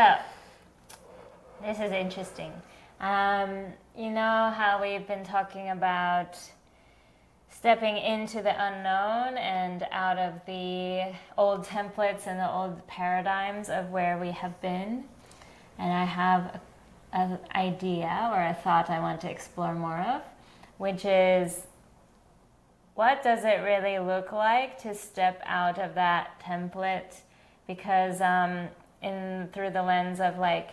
So, this is interesting. You know how we've been talking about stepping into the unknown and out of the old templates and the old paradigms of where we have been? And I have an idea or a thought I want to explore more of, which is, what does it really look like to step out of that template? Because through the lens of like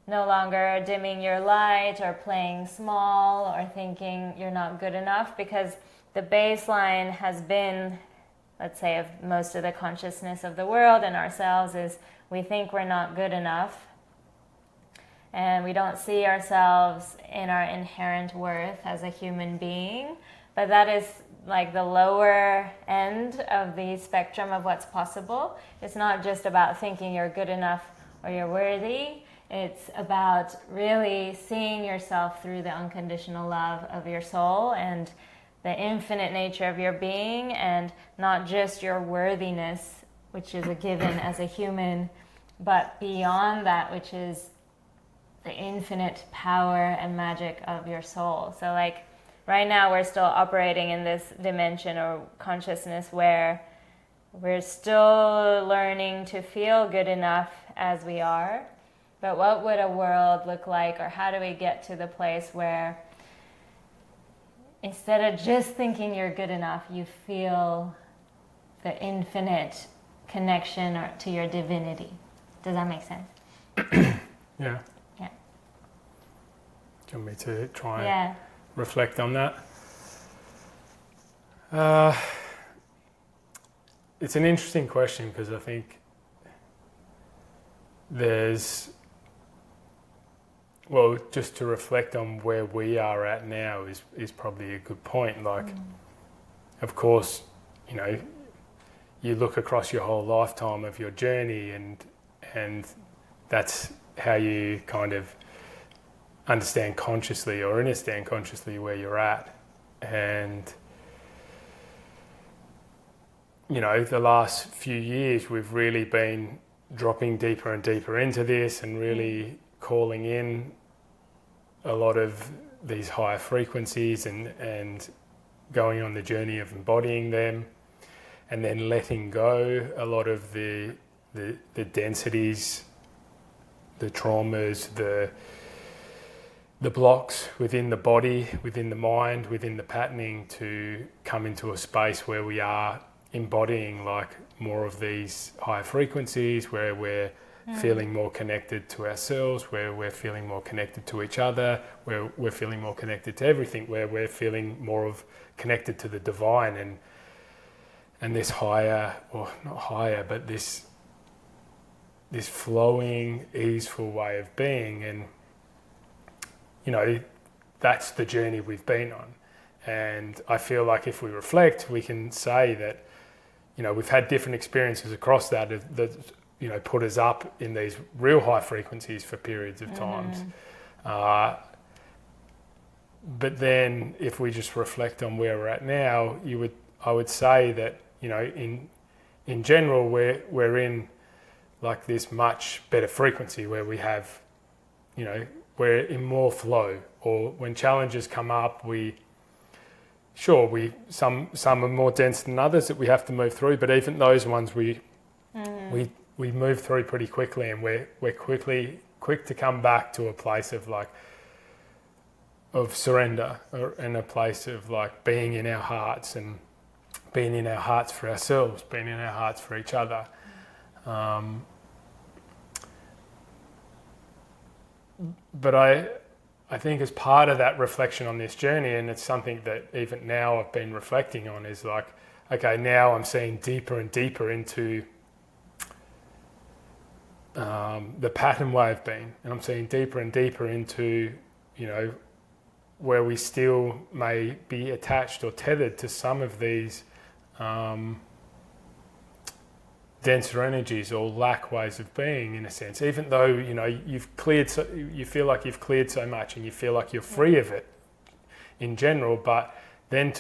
no longer dimming your light or playing small or thinking you're not good enough, because the baseline has been, let's say, of most of the consciousness of the world and ourselves, is we think we're not good enough and we don't see ourselves in our inherent worth as a human being. But that is like the lower end of the spectrum of what's possible. It's not just about thinking you're good enough or you're worthy. It's about really seeing yourself through the unconditional love of your soul and the infinite nature of your being, and not just your worthiness, which is a given as a human, but beyond that, which is the infinite power and magic of your soul. So like right now we're still operating in this dimension or consciousness where we're still learning to feel good enough as we are. But what would a world look like, or how do we get to the place where instead of just thinking you're good enough, you feel the infinite connection to your divinity? Does that make sense? Yeah. Yeah. Do you want me to try and reflect on that? It's an interesting question, because I think there's, well, just to reflect on where we are at now is probably a good point. Like, of course, you know, you look across your whole lifetime of your journey, and that's how you kind of understand consciously or understand consciously where you're at. And, you know, the last few years we've really been dropping deeper and deeper into this and really calling in a lot of these higher frequencies and going on the journey of embodying them, and then letting go a lot of the densities, the traumas, the blocks within the body, within the mind, within the patterning, to come into a space where we are embodying like more of these higher frequencies, where we're feeling more connected to ourselves, where we're feeling more connected to each other, where we're feeling more connected to everything, where we're feeling more of connected to the divine, and this higher, or not higher, but this flowing, easeful way of being. And, you know, that's the journey we've been on. And I feel like if we reflect, we can say that, you know, we've had different experiences across that, you know, put us up in these real high frequencies for periods of times. But then if we just reflect on where we're at now, I would say that, you know, in general, we're in like this much better frequency where we have, you know, we're in more flow. Or when challenges come up, some are more dense than others that we have to move through, but even those ones we move through pretty quickly, and we're quick to come back to a place of like of surrender, and a place of like being in our hearts, and being in our hearts for ourselves, being in our hearts for each other. But I think as part of that reflection on this journey, and it's something that even now I've been reflecting on, is like, okay, now I'm seeing deeper and deeper into the pattern way of being, and I'm seeing deeper and deeper into, you know, where we still may be attached or tethered to some of these denser energies or lack ways of being, in a sense, even though, you know, you feel like you've cleared so much and you feel like you're free of it in general. But then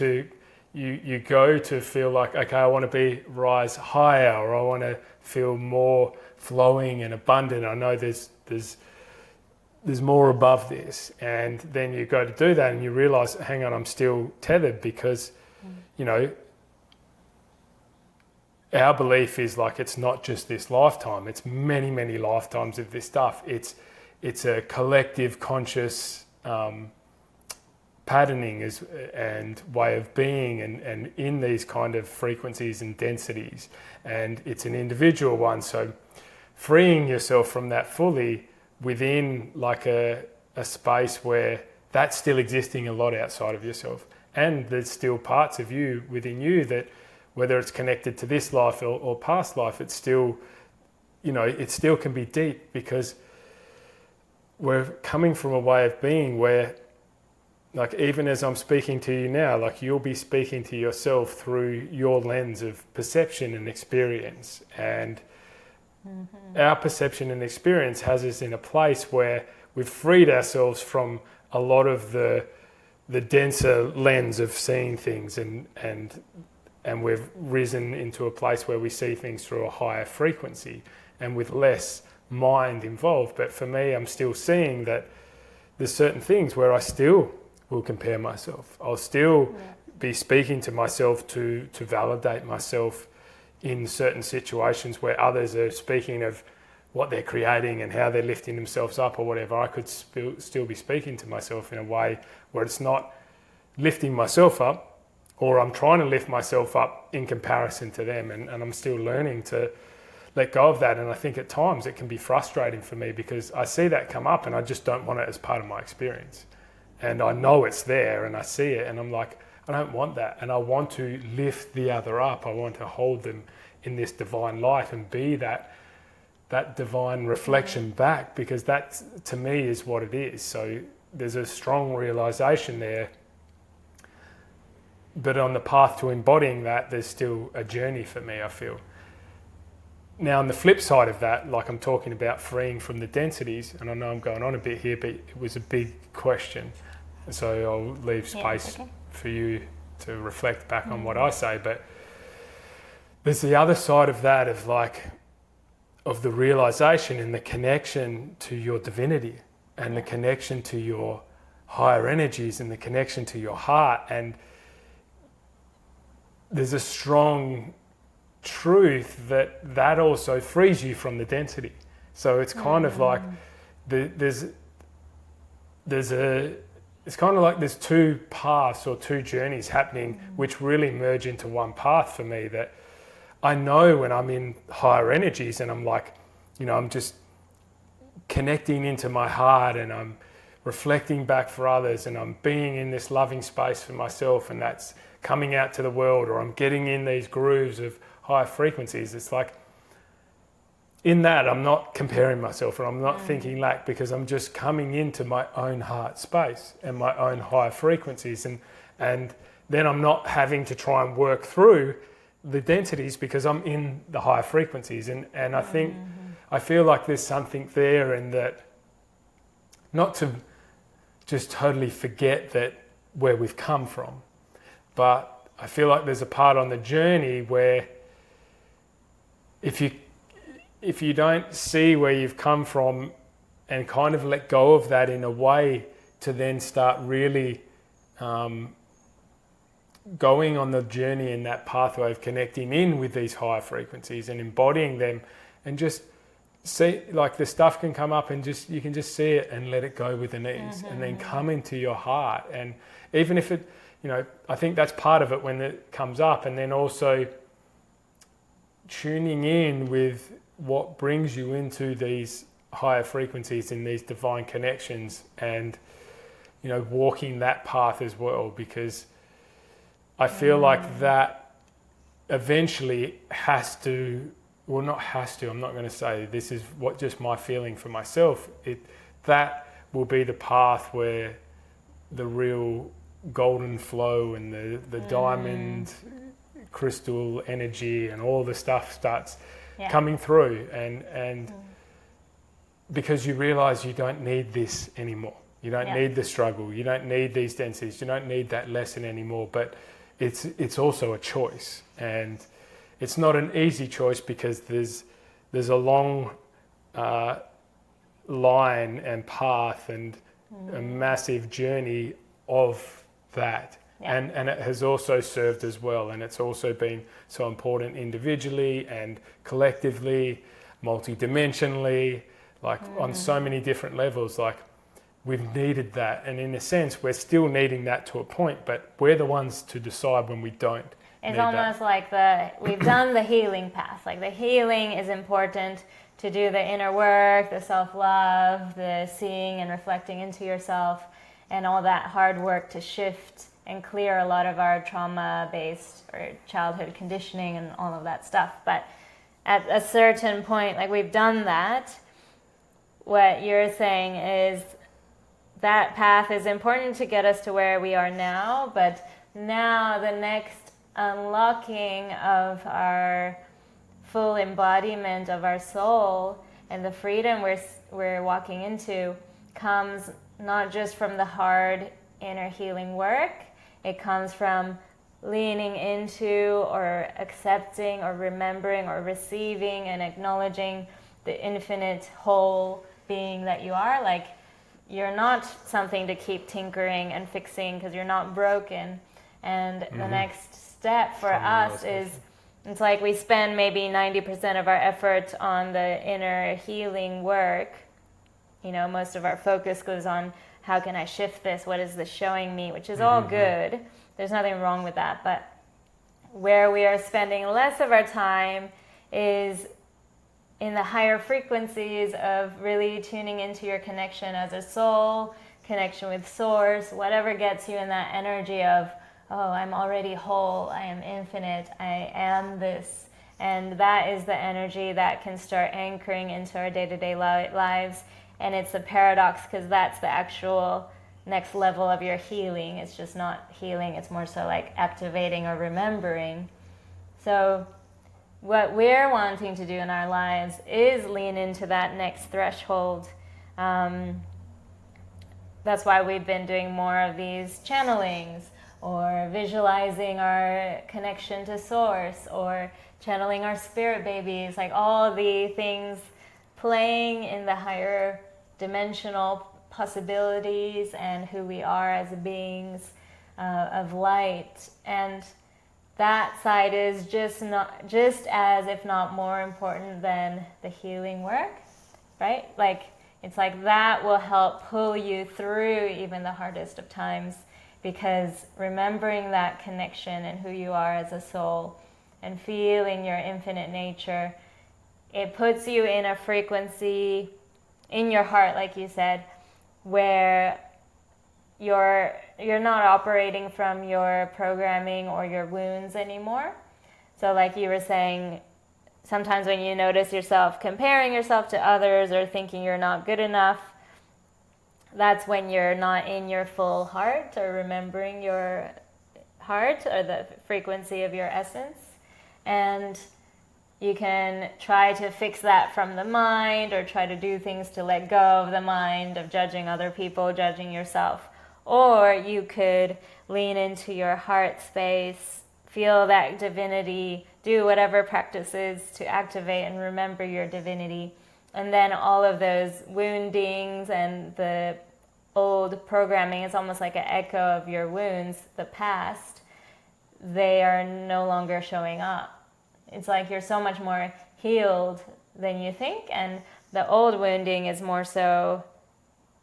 you go to feel like, okay, I want to rise higher, or I want to feel more flowing and abundant. I know there's more above this. And then you go to do that and you realize, hang on, I'm still tethered because, you know, our belief is like it's not just this lifetime, it's many, many lifetimes of this stuff. It's a collective conscious patterning and way of being and in these kind of frequencies and densities. And it's an individual one. So freeing yourself from that fully within like a space where that's still existing a lot outside of yourself. And there's still parts of you within you that, whether it's connected to this life or past life, it's still, you know, it still can be deep because we're coming from a way of being where, like, even as I'm speaking to you now, like you'll be speaking to yourself through your lens of perception and experience. And our perception and experience has us in a place where we've freed ourselves from a lot of the denser lens of seeing things and we've risen into a place where we see things through a higher frequency and with less mind involved. But for me, I'm still seeing that there's certain things where I still will compare myself. I'll still be speaking to myself to validate myself in certain situations where others are speaking of what they're creating and how they're lifting themselves up or whatever. I could still be speaking to myself in a way where it's not lifting myself up, or I'm trying to lift myself up in comparison to them, and I'm still learning to let go of that. And I think at times it can be frustrating for me because I see that come up and I just don't want it as part of my experience. And I know it's there and I see it and I'm like, I don't want that. And I want to lift the other up. I want to hold them in this divine light and be that divine reflection back, because that to me is what it is. So there's a strong realization there. But on the path to embodying that, there's still a journey for me, I feel. Now, on the flip side of that, like I'm talking about freeing from the densities, and I know I'm going on a bit here, but it was a big question. So I'll leave space for you to reflect back on what I say. But there's the other side of that of the realization and the connection to your divinity and the connection to your higher energies and the connection to your heart. And there's a strong truth that also frees you from the density. So it's kind of like it's kind of like there's two paths or two journeys happening which really merge into one path for me, that I know when I'm in higher energies and I'm like, you know, I'm just connecting into my heart and I'm reflecting back for others and I'm being in this loving space for myself, and that's coming out to the world, or I'm getting in these grooves of high frequencies. It's like in that I'm not comparing myself or I'm not thinking lack, because I'm just coming into my own heart space and my own high frequencies, and then I'm not having to try and work through the densities because I'm in the higher frequencies. And I think I feel like there's something there, and that not to just totally forget that where we've come from, but I feel like there's a part on the journey where if you don't see where you've come from and kind of let go of that in a way to then start really going on the journey in that pathway of connecting in with these higher frequencies and embodying them, and just see, like, the stuff can come up and just you can just see it and let it go with an ease, and then come into your heart. And even if it, you know, I think that's part of it when it comes up, and then also tuning in with what brings you into these higher frequencies and these divine connections, and, you know, walking that path as well, because I feel like that eventually has to, well, not has to, I'm not going to say this is what just my feeling for myself, that will be the path where the real golden flow and the diamond crystal energy and all the stuff starts coming through, and because you realize you don't need this anymore. You don't need the struggle. You don't need these densities. You don't need that lesson anymore. But it's also a choice, and it's not an easy choice because there's there's a long line and path and a massive journey of that. Yeah. And it has also served as well, and it's also been so important individually and collectively, multidimensionally, like on so many different levels. Like, we've needed that, and in a sense we're still needing that to a point, but we're the ones to decide when we don't. It's almost like we've done the healing path. Like, the healing is important to do the inner work, the self-love, the seeing and reflecting into yourself, and all that hard work to shift and clear a lot of our trauma-based or childhood conditioning and all of that stuff. But at a certain point, like, we've done that. What you're saying is that path is important to get us to where we are now, but now the next unlocking of our full embodiment of our soul and the freedom we're walking into comes not just from the hard inner healing work. It comes from leaning into or accepting or remembering or receiving and acknowledging the infinite whole being that you are. Like, you're not something to keep tinkering and fixing because you're not broken. And the next step for us is, it's like we spend maybe 90% of our effort on the inner healing work. You know, most of our focus goes on, how can I shift this? What is this showing me? Which is all good. There's nothing wrong with that. But where we are spending less of our time is in the higher frequencies of really tuning into your connection as a soul, connection with source, whatever gets you in that energy of, oh, I'm already whole, I am infinite, I am this. And that is the energy that can start anchoring into our day-to-day lives. And it's a paradox because that's the actual next level of your healing. It's just not healing, it's more so like activating or remembering. So what we're wanting to do in our lives is lean into that next threshold. That's why we've been doing more of these channelings, or visualizing our connection to source, or channeling our spirit babies, like all the things playing in the higher dimensional possibilities and who we are as beings of light. And that side is just as, if not more important than the healing work, right? Like, it's like that will help pull you through even the hardest of times, because remembering that connection and who you are as a soul and feeling your infinite nature, it puts you in a frequency in your heart, like you said, where you're not operating from your programming or your wounds anymore. So like you were saying, sometimes when you notice yourself comparing yourself to others or thinking you're not good enough, that's when you're not in your full heart or remembering your heart or the frequency of your essence. And you can try to fix that from the mind, or try to do things to let go of the mind of judging other people, judging yourself. Or you could lean into your heart space, feel that divinity, do whatever practices to activate and remember your divinity. And then all of those woundings and the old programming, it's almost like an echo of your wounds, the past, they are no longer showing up. It's like you're so much more healed than you think, and the old wounding is more so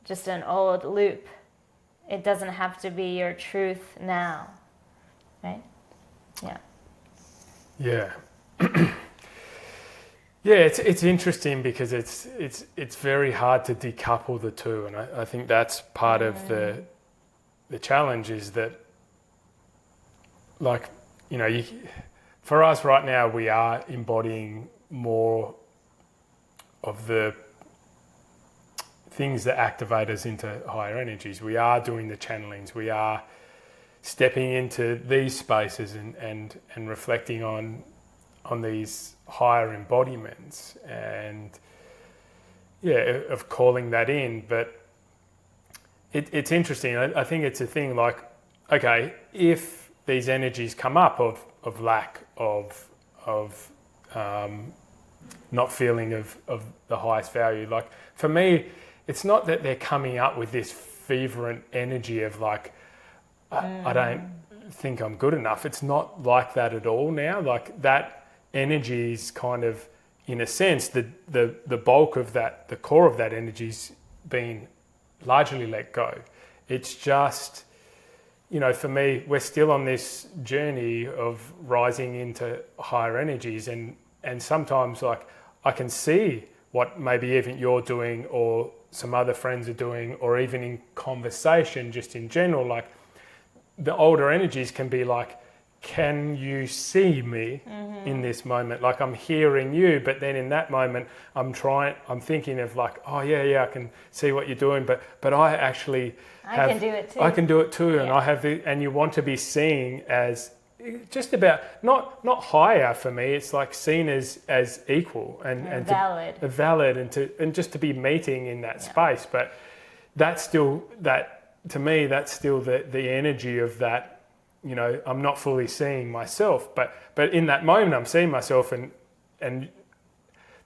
just an old loop. It doesn't have to be your truth now, right? Yeah. Yeah. Yeah, it's interesting because it's very hard to decouple the two, and I think that's part of the challenge, is that, like, you know, for us right now, we are embodying more of the things that activate us into higher energies. We are doing the channelings. We are stepping into these spaces and reflecting on these higher embodiments, and of calling that in. But it's interesting. I think it's a thing like, okay, if these energies come up of lack, of not feeling of the highest value. Like for me, it's not that they're coming up with this fervent energy of like, I don't think I'm good enough. It's not like that at all now. Like that energy is kind of, in a sense, the bulk of that, the core of that energy's been largely let go. It's just, for me, we're still on this journey of rising into higher energies, and sometimes like I can see what maybe even you're doing or some other friends are doing, or even in conversation just in general, like the older energies can be like, can you see me in this moment? Like I'm hearing you, but then in that moment I'm thinking of like, oh yeah, I can see what you're doing, but I actually can do it too. I can do it too, and I have and you want to be seen as just about not higher for me. It's like seen as equal and valid, and just to be meeting in that space. But that's still to me. That's still the energy of that. I'm not fully seeing myself, but in that moment I'm seeing myself, and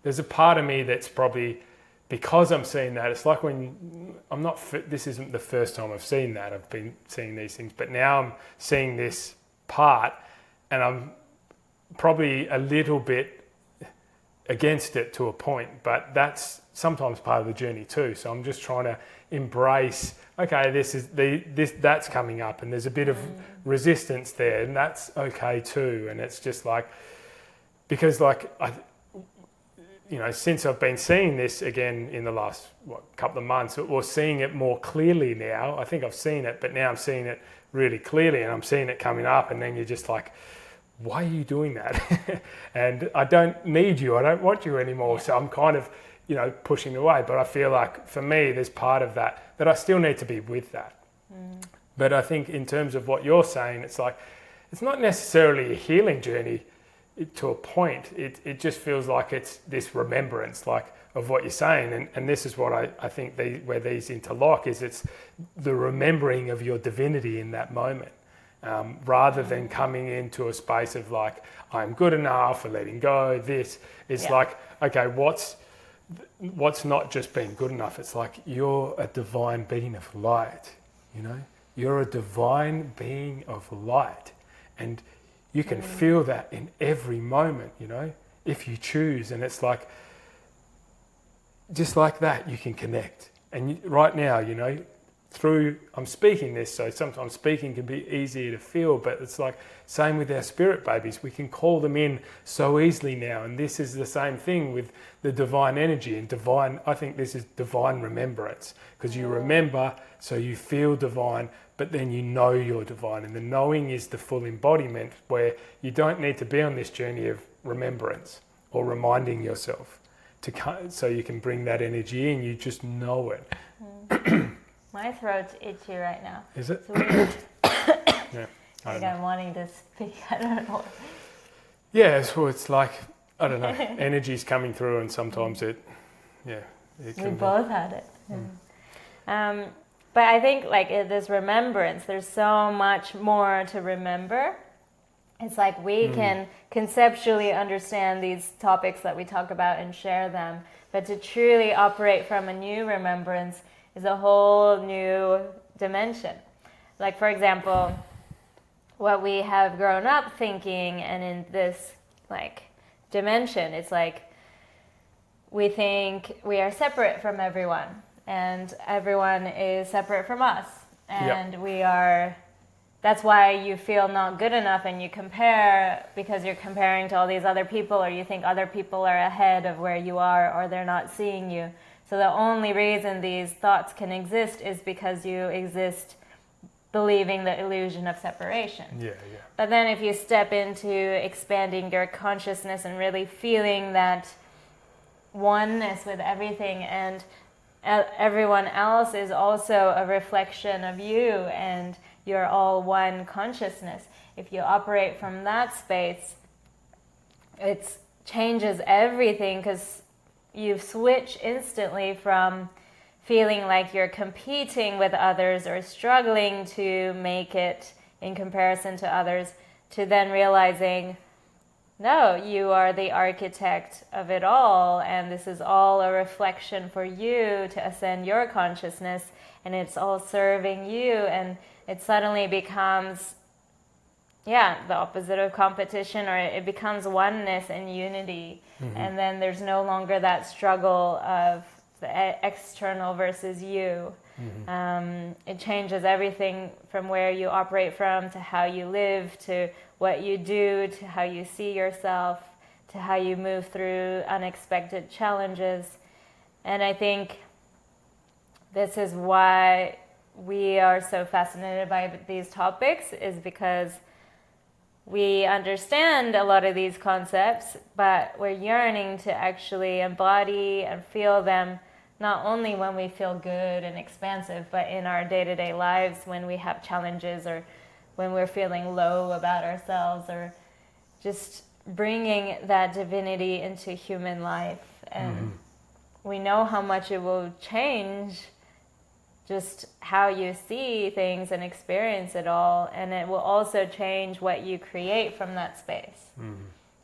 there's a part of me that's probably, because I'm seeing that, it's like when I'm not, this isn't the first time I've seen that, I've been seeing these things, but now I'm seeing this part and I'm probably a little bit against it to a point, but that's sometimes part of the journey too. So I'm just trying to embrace, okay, that's coming up, and there's a bit of resistance there, and that's okay too. And it's just like, because like since I've been seeing this again in the last couple of months, or seeing it more clearly now. I think I've seen it, but now I'm seeing it really clearly, and I'm seeing it coming up, and then you're just like, why are you doing that? And I don't need you, I don't want you anymore. So I'm kind of pushing away, but I feel like for me there's part of that I still need to be with that. But I think in terms of what you're saying, it's like it's not necessarily a healing journey to a point. It just feels like it's this remembrance like of what you're saying, and this is what I think where these interlock is, it's the remembering of your divinity in that moment, rather than coming into a space of like, I'm good enough, or letting go. This is like, okay, what's not just being good enough? It's like you're a divine being of light, you're a divine being of light, and you can feel that in every moment, if you choose. And it's like, just like that, you can connect. And right now, I'm speaking this, so sometimes speaking can be easier to feel, but it's like same with our spirit babies. We can call them in so easily now, and this is the same thing with the divine energy and divine. I think this is divine remembrance, because you remember, so you feel divine, but then you're divine, and the knowing is the full embodiment, where you don't need to be on this journey of remembrance or reminding yourself so you can bring that energy in. You just know it. My throat's itchy right now. Is it? So Yeah. I'm wanting to speak. I don't know. Yeah, so it's like, I don't know, energy's coming through, and sometimes it can we both had it. But I think like this remembrance, there's so much more to remember. It's like we can conceptually understand these topics that we talk about and share them, but to truly operate from a new remembrance is a whole new dimension. Like, for example, what we have grown up thinking, and in this like dimension, it's like we think we are separate from everyone, and everyone is separate from us, and we are. That's why you feel not good enough, and you compare, because you're comparing to all these other people, or you think other people are ahead of where you are, or they're not seeing you. So the only reason these thoughts can exist is because you exist believing the illusion of separation. But then if you step into expanding your consciousness and really feeling that oneness with everything, and everyone else is also a reflection of you, and you're all one consciousness. If you operate from that space, it changes everything, because you switch instantly from feeling like you're competing with others or struggling to make it in comparison to others, to then realizing no, you are the architect of it all, and this is all a reflection for you to ascend your consciousness, and it's all serving you, and it suddenly becomes, the opposite of competition, or it becomes oneness and unity. And then there's no longer that struggle of the external versus you. It changes everything from where you operate from, to how you live, to what you do, to how you see yourself, to how you move through unexpected challenges. And I think this is why we are so fascinated by these topics, is because we understand a lot of these concepts, but we're yearning to actually embody and feel them, not only when we feel good and expansive, but in our day-to-day lives when we have challenges, or when we're feeling low about ourselves, or just bringing that divinity into human life. And we know how much it will change just how you see things and experience it all, and it will also change what you create from that space.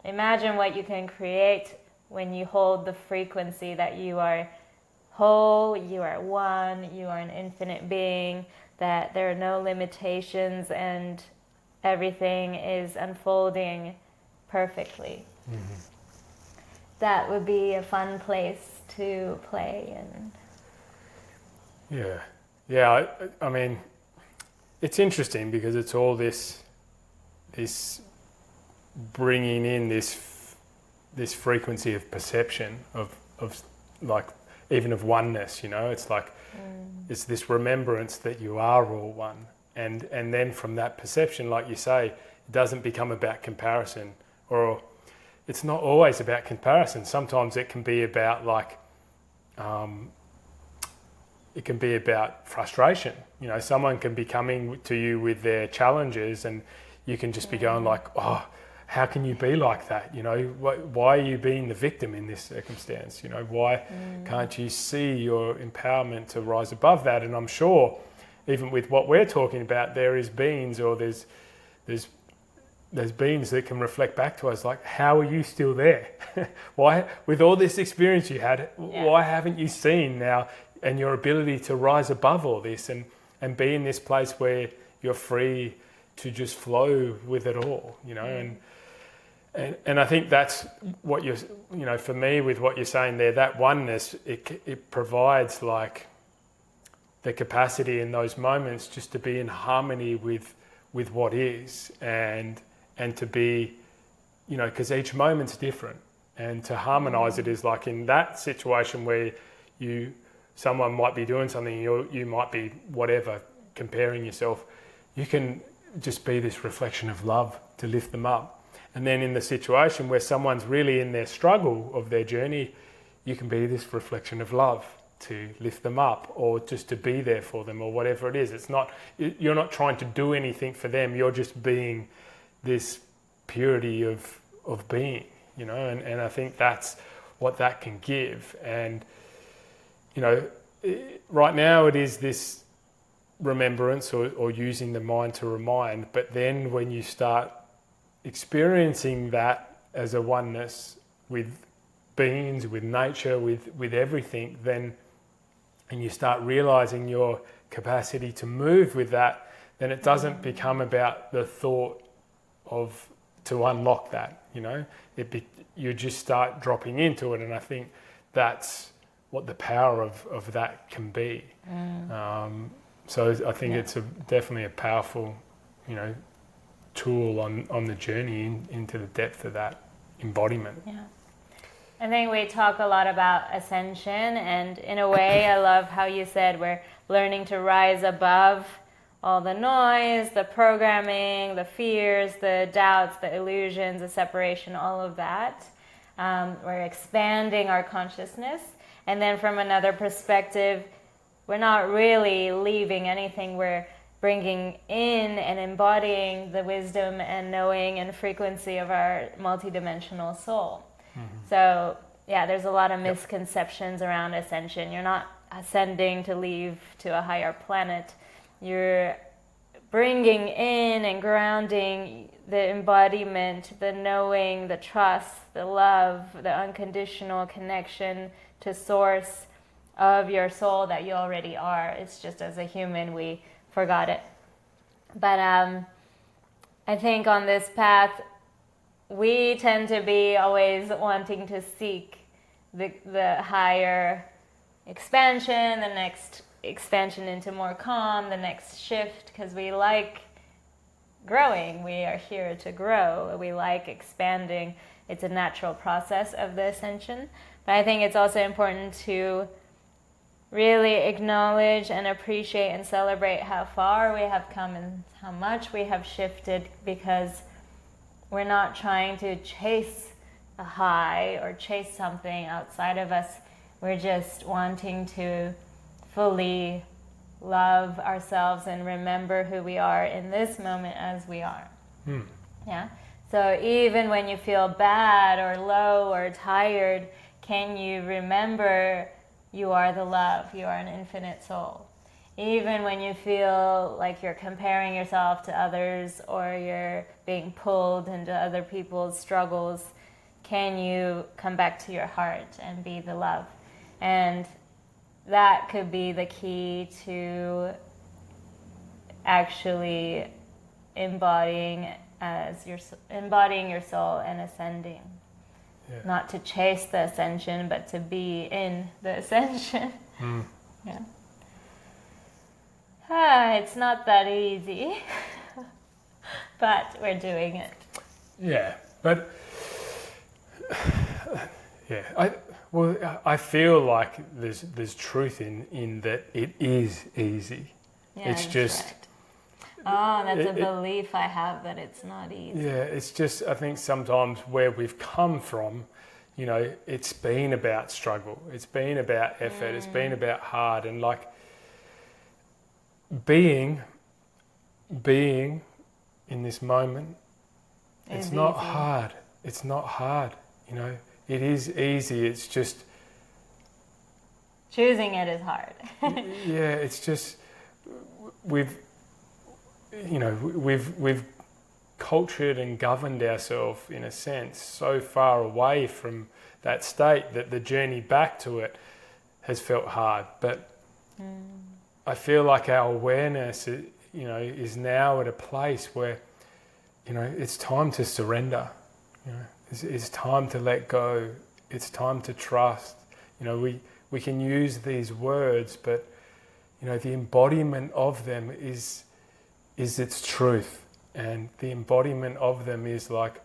Imagine what you can create when you hold the frequency that you are whole, you are one, you are an infinite being, that there are no limitations, and everything is unfolding perfectly. That would be a fun place to play in. I mean, it's interesting because it's all this bringing in this frequency of perception of like, even of oneness, it's like it's this remembrance that you are all one, and then from that perception, like you say, it doesn't become about comparison, or it's not always about comparison. Sometimes it can be about like it can be about frustration. Someone can be coming to you with their challenges, and you can just be going like, oh, how can you be like that? Why are you being the victim in this circumstance? Why can't you see your empowerment to rise above that? And I'm sure, even with what we're talking about, there is beings, or there's beings that can reflect back to us like, how are you still there? Why, with all this experience you had, why haven't you seen now, and your ability to rise above all this and be in this place where you're free to just flow with it all, and I think that's what you're, for me, with what you're saying there, that oneness, it provides like the capacity in those moments just to be in harmony with what is, and to be, because each moment's different, and to harmonize it is like in that situation where someone might be doing something, you might be whatever, comparing yourself, you can just be this reflection of love to lift them up. And then in the situation where someone's really in their struggle of their journey, you can be this reflection of love to lift them up, or just to be there for them, or whatever it is. You're not trying to do anything for them, you're just being this purity of being, and I think that's what that can give. And right now it is this remembrance, or using the mind to remind, but then when you start experiencing that as a oneness with beings, with nature, with everything, then, and you start realizing your capacity to move with that, then it doesn't become about the thought of to unlock that, you just start dropping into it. And I think that's what the power of that can be. So I think it's definitely a powerful, tool on the journey into the depth of that embodiment. Yeah. I think we talk a lot about ascension, and in a way I love how you said we're learning to rise above all the noise, the programming, the fears, the doubts, the illusions, the separation, all of that. We're expanding our consciousness, and then from another perspective, we're not really leaving anything. We're bringing in and embodying the wisdom and knowing and frequency of our multidimensional soul. So there's a lot of misconceptions around ascension. You're not ascending to leave to a higher planet. You're bringing in and grounding the embodiment, the knowing, the trust, the love, the unconditional connection to source of your soul that you already are. It's just as a human we forgot it. But I think on this path we tend to be always wanting to seek the higher expansion, the next expansion into more calm, the next shift, because we like growing. We are here to grow. We like expanding. It's a natural process of the ascension. But I think it's also important to really acknowledge and appreciate and celebrate how far we have come and how much we have shifted, because we're not trying to chase a high or chase something outside of us. We're just wanting to fully love ourselves and remember who we are in this moment as we are. Yeah. So even when you feel bad or low or tired, can you remember you are the love, you are an infinite soul? Even when you feel like you're comparing yourself to others or you're being pulled into other people's struggles, can you come back to your heart and be the love? And that could be the key to actually embodying your soul and ascending. Yeah. Not to chase the ascension, but to be in the ascension. Yeah. It's not that easy, but we're doing it. Yeah, but yeah, I feel like there's truth in that it is easy. Yeah, it's just right. Oh, that's a belief I have, that it's not easy. Yeah, it's just, I think sometimes where we've come from, you know, it's been about struggle, it's been about effort, it's been about hard, and like being in this moment, it's not hard. It's not hard, you know. It is easy. It's just choosing it is hard. Yeah, it's just we've cultured and governed ourselves in a sense so far away from that state that the journey back to it has felt hard. But I feel like our awareness, you know, is now at a place where, you know, it's time to surrender. You know, it's time to let go. It's time to trust. You know, we can use these words, but, you know, the embodiment of them is its truth. And the embodiment of them is like,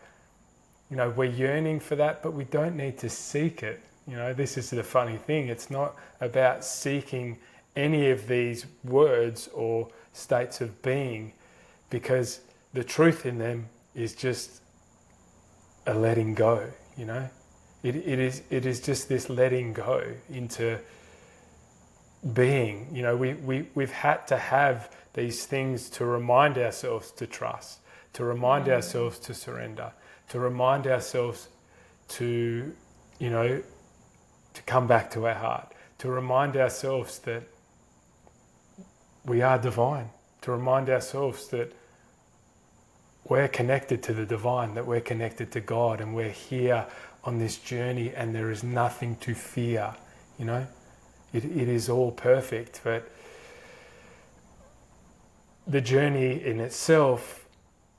you know, we're yearning for that, but we don't need to seek it. You know, this is the funny thing. It's not about seeking any of these words or states of being, because the truth in them is just a letting go, you know. It is just this letting go into being. You know, we've had to have these things to remind ourselves to trust, to remind ourselves to surrender, to remind ourselves to, you know, to come back to our heart, to remind ourselves that we are divine, to remind ourselves that we're connected to the divine, that we're connected to God, and we're here on this journey and there is nothing to fear, you know. It is all perfect, but the journey in itself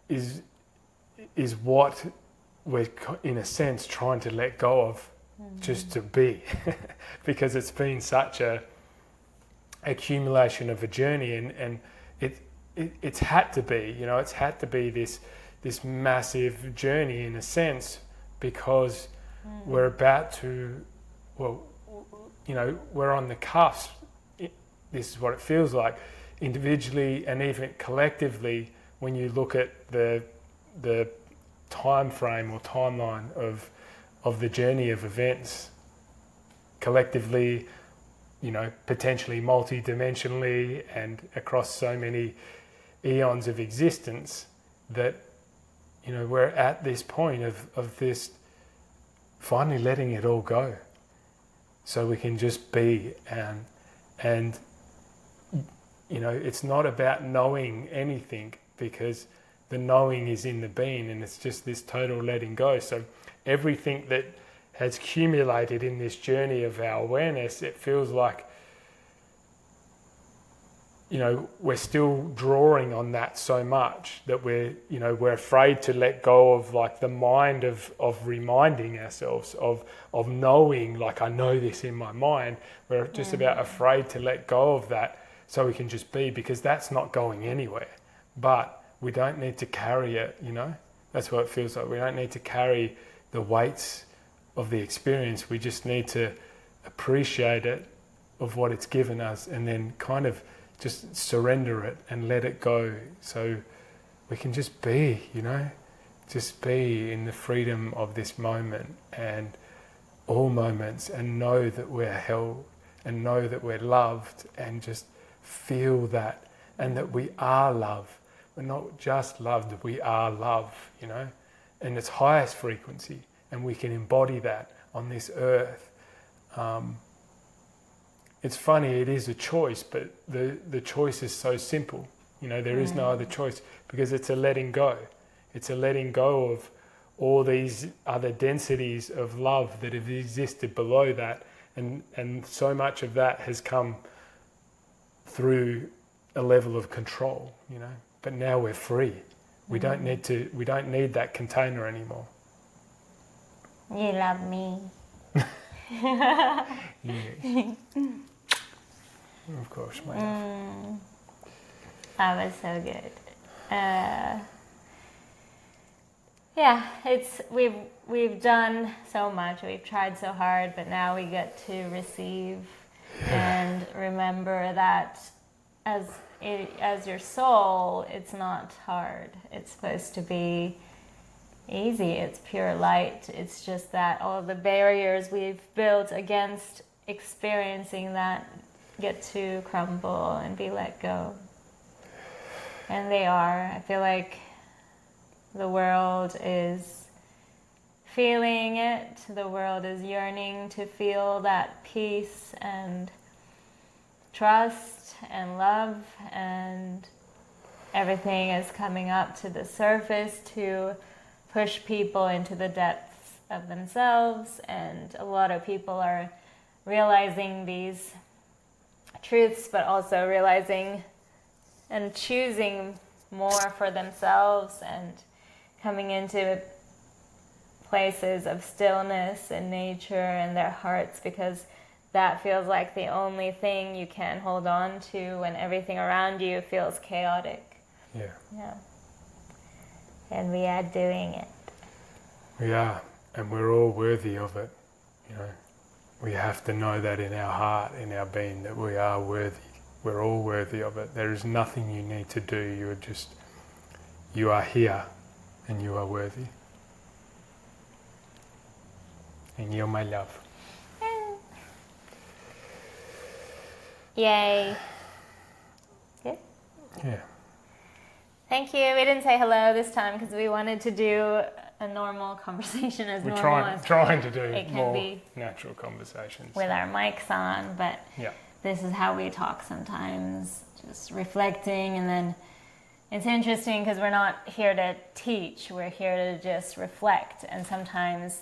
is what we're, in a sense, trying to let go of, just to be, because it's been such a accumulation of a journey, and it's had to be, you know, it's had to be this massive journey in a sense, because we're about to, well, you know, we're on the cusp. This is what it feels like, individually and even collectively, when you look at the time frame or timeline of the journey of events, collectively, you know, potentially multi-dimensionally and across so many eons of existence, that, you know, we're at this point of this finally letting it all go, so we can just be, and it's not about knowing anything, because the knowing is in the being, and it's just this total letting go. So everything that has accumulated in this journey of our awareness, it feels like, we're still drawing on that so much that we're afraid to let go of like the mind of reminding ourselves of knowing, like, I know this in my mind. We're just about afraid to let go of that so we can just be, because that's not going anywhere. But we don't need to carry it, That's what it feels like. We don't need to carry the weights of the experience. We just need to appreciate it, of what it's given us, and then kind of just surrender it and let it go, so we can just be, just be in the freedom of this moment and all moments, and know that we're held, and know that we're loved, and just feel that, and that we are love. We're not just loved, we are love, and its highest frequency, and we can embody that on this earth. It's funny, it is a choice, but the choice is so simple. There is no other choice, because it's a letting go. It's a letting go of all these other densities of love that have existed below that, and so much of that has come through a level of control, But now we're free. We don't need that container anymore. You love me. Yes. Of course, my love. That was so good. We've done so much. We've tried so hard, but now we get to receive and remember that as your soul, it's not hard. It's supposed to be easy. It's pure light. It's just that all the barriers we've built against experiencing that get to crumble and be let go. And they are. I feel like the world is feeling it. The world is yearning to feel that peace and trust and love, and everything is coming up to the surface to push people into the depths of themselves. And a lot of people are realizing these truths, but also realizing and choosing more for themselves, and coming into places of stillness and nature in their hearts, because that feels like the only thing you can hold on to when everything around you feels chaotic. Yeah. And we are doing it. We are, and we're all worthy of it. We have to know that in our heart, in our being, that we are worthy. We're all worthy of it. There is nothing you need to do. You are here, and you are worthy. And you're my love. Yay. Good? Yeah. Thank you. We didn't say hello this time because we wanted to do a normal conversation as normal as trying to do it can more be natural conversations. with our mics on, but yeah. This is how we talk sometimes, just reflecting. And then it's interesting because we're not here to teach, we're here to just reflect. And sometimes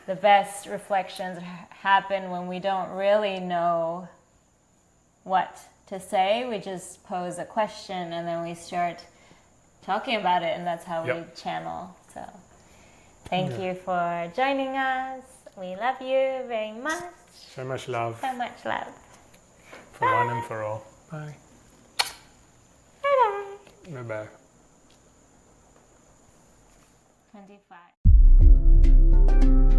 the best reflections happen when we don't really know what to say. We just pose a question and then we start talking about it, and that's how we channel. So thank you for joining us. We love you very much. So much love. So much love. For one and for all. Bye. Bye-bye. Bye-bye. 25.